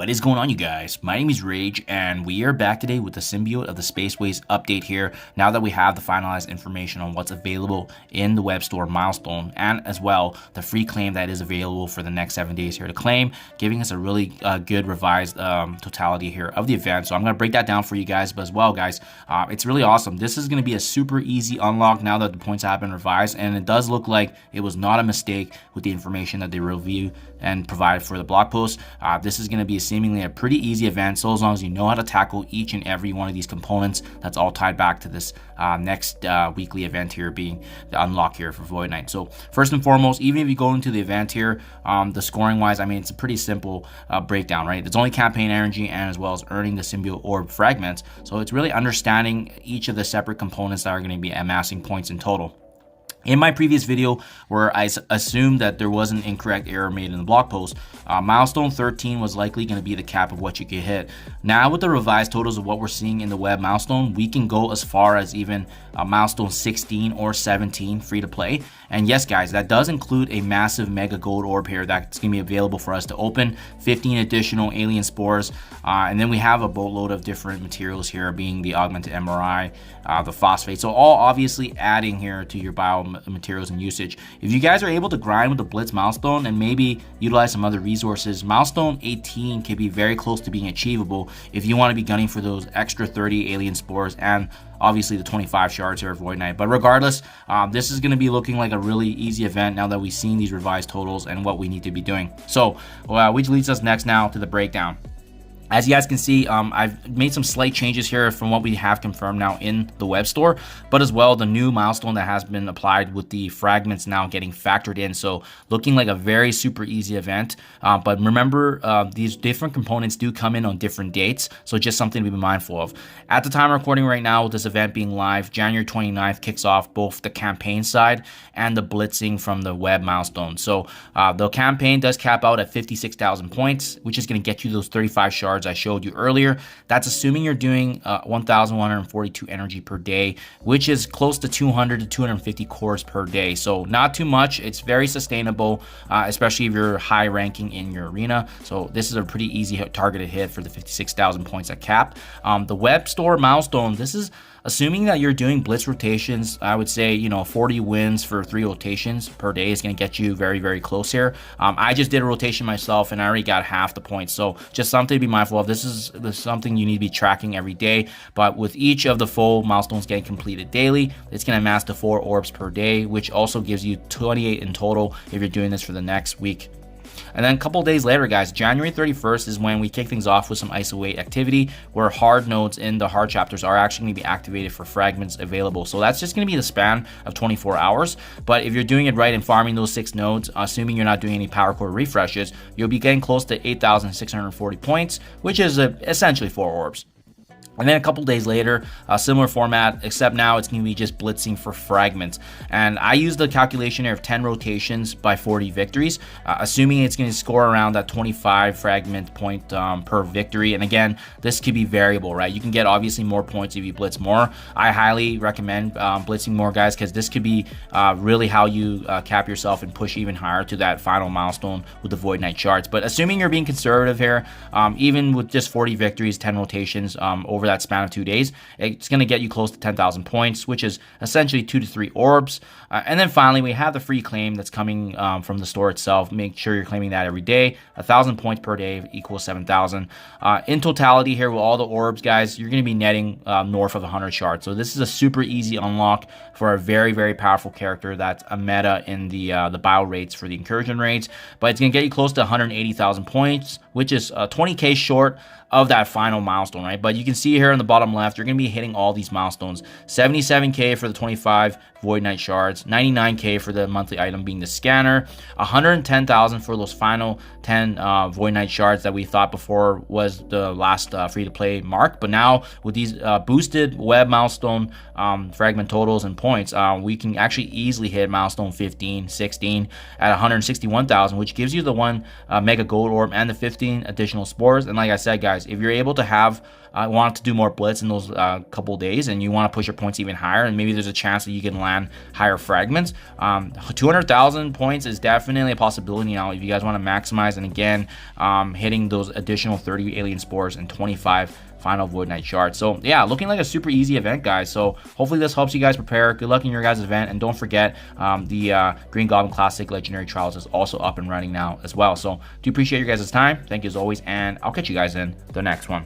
What is going on, you guys? My name is Rayge, and we are back today with the Symbiote of the Spaceways update here, now that we have the finalized information on what's available in the web store milestone, and as well the free claim that is available for the next 7 days here to claim, giving us a really good revised totality here of the event. So I'm going to break that down for you guys, but as well, guys, it's really awesome. This is going to be a super easy unlock now that the points have been revised, and it does look like it was not a mistake with the information that they review and provided for the blog post. This is going to be seemingly a pretty easy event, so as long as you know how to tackle each and every one of these components, that's all tied back to this next weekly event here, being the unlock here for Void Knight. So first and foremost, even if you go into the event here, the scoring wise, I mean, it's a pretty simple breakdown, right? It's only campaign energy and as well as earning the symbiote orb fragments. So it's really understanding each of the separate components that are going to be amassing points in total. In my previous video, where I assumed that there was an incorrect error made in the blog post, milestone 13 was likely going to be the cap of what you could hit. Now with the revised totals of what we're seeing in the web milestone, we can go as far as even milestone 16 or 17 free to play. And yes, guys, that does include a massive mega gold orb here that's going to be available for us to open, 15 additional alien spores, and then we have a boatload of different materials here, being the augmented MRI, the phosphate. So all obviously adding here to your biomaterials and usage. If you guys are able to grind with the Blitz milestone and maybe utilize some other resources, milestone 18 can be very close to being achievable if you want to be gunning for those extra 30 alien spores and obviously the 25 shards here of Void Knight. But regardless, this is going to be looking like a really easy event now that we've seen these revised totals and what we need to be doing. So which leads us next now to the breakdown. As you guys can see, I've made some slight changes here from what we have confirmed now in the web store, but as well the new milestone that has been applied with the fragments now getting factored in. So looking like a very super easy event. But remember, these different components do come in on different dates, so just something to be mindful of. At the time of recording right now, with this event being live, January 29th kicks off both the campaign side and the blitzing from the web milestone. So the campaign does cap out at 56,000 points, which is going to get you those 35 shards I showed you earlier. That's assuming you're doing 1,142 energy per day, which is close to 200 to 250 cores per day. So not too much. It's very sustainable, especially if you're high ranking in your arena. So this is a pretty easy targeted hit for the 56,000 points at cap. The web store milestone, this is assuming that you're doing blitz rotations. I would say, 40 wins for 3 rotations per day is going to get you very, very close here. I just did a rotation myself and I already got half the points. So just something to be mindful of. This is something you need to be tracking every day. But with each of the full milestones getting completed daily, it's going to amass to 4 orbs per day, which also gives you 28 in total if you're doing this for the next week. And then a couple days later, guys, January 31st is when we kick things off with some isolate activity, where hard nodes in the hard chapters are actually going to be activated for fragments available. So that's just going to be the span of 24 hours. But if you're doing it right and farming those 6 nodes, assuming you're not doing any power core refreshes, you'll be getting close to 8,640 points, which is essentially 4 orbs. And then a couple days later, a similar format, except now it's going to be just blitzing for fragments. And I used the calculation here of 10 rotations by 40 victories, assuming it's going to score around that 25 fragment point per victory. And again, this could be variable, right? You can get obviously more points if you blitz more. I highly recommend blitzing more, guys, because this could be really how you cap yourself and push even higher to that final milestone with the Void Knight shards. But assuming you're being conservative here, even with just 40 victories, 10 rotations over that span of 2 days, it's going to get you close to 10,000 points, which is essentially 2 to 3 orbs. And then finally, we have the free claim that's coming from the store itself. Make sure you're claiming that every day. 1,000 points per day equals 7,000. In totality here with all the orbs, guys, you're going to be netting north of 100 shards. So this is a super easy unlock for a very, very powerful character that's a meta in the bio rates for the incursion raids. But it's going to get you close to 180,000 points, which is 20k short of that final milestone, right? But you can see here in the bottom left, you're going to be hitting all these milestones. 77k for the 25 Void Knight shards, 99k for the monthly item being the scanner, 110,000 for those final 10 Void Knight shards that we thought before was the last free-to-play mark. But now with these boosted web milestone fragment totals and points, we can actually easily hit milestone 15, 16 at 161,000, which gives you the 1 mega gold orb and the 15 additional spores. And like I said, guys, if you're able to have want to do more blitz in those couple days, and you want to push your points even higher, and maybe there's a chance that you can land higher fragments, 200,000 points is definitely a possibility now if you guys want to maximize. And again, hitting those additional 30 alien spores and 25 final Void Knight shards. So yeah, looking like a super easy event, guys. So hopefully this helps you guys prepare. Good luck in your guys' event, and don't forget the Green Goblin Classic Legendary Trials is also up and running now as well. So do appreciate your guys' time. Thank you as always, and I'll catch you guys in the next one.